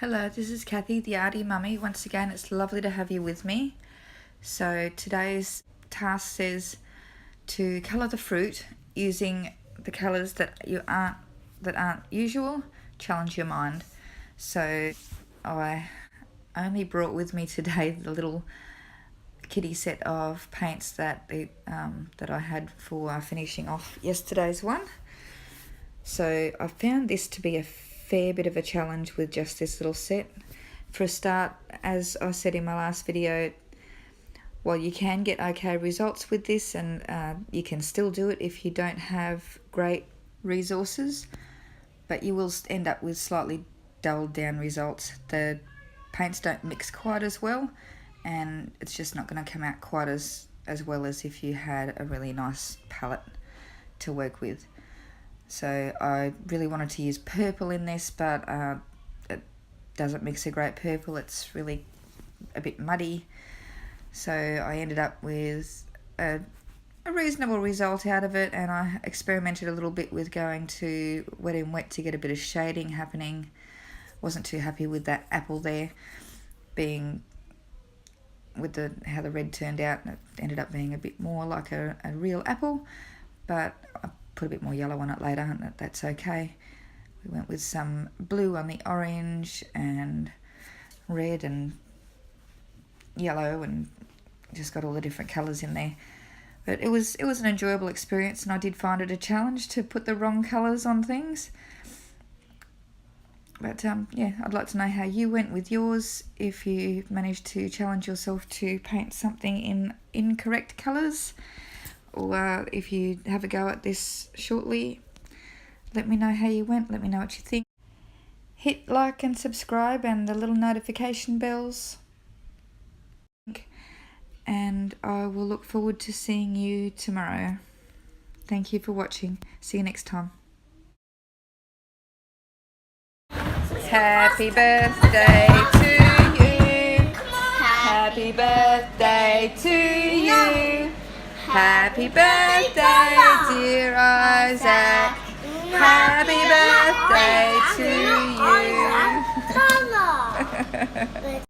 Hello, this is Kathy, the Hardie Mummy. Once again, it's lovely to have you with me. So today's task says to colour the fruit using the colours that aren't usual. Challenge your mind. So I only brought with me today the little kitty set of paints that I had for finishing off yesterday's one. So I found this to be a fair bit of a challenge with just this little set. For a start, as I said in my last video, while you can get okay results with this, and you can still do it if you don't have great resources, but you will end up with slightly dulled down results. The paints don't mix quite as well, and it's just not going to come out quite as well as if you had a really nice palette to work with. So I really wanted to use purple in this, but it doesn't mix a great purple. It's really a bit muddy. So I ended up with a reasonable result out of it, and I experimented a little bit with going to wet and wet to get a bit of shading happening. Wasn't too happy with that apple there, being with how the red turned out. It ended up being a bit more like a real apple, but I put a bit more yellow on it later, and that's okay. We went with some blue on the orange and red and yellow, and just got all the different colours in there. But it was an enjoyable experience, and I did find it a challenge to put the wrong colours on things. But yeah, I'd like to know how you went with yours, if you managed to challenge yourself to paint something in incorrect colours, or if you have a go at this shortly. Let me know how you went. Let me know what you think. Hit like and subscribe and the little notification bells. And I will look forward to seeing you tomorrow. Thank you for watching. See you next time. Happy birthday to you. Happy birthday to you. Happy birthday, dear Isaac. Happy birthday to you.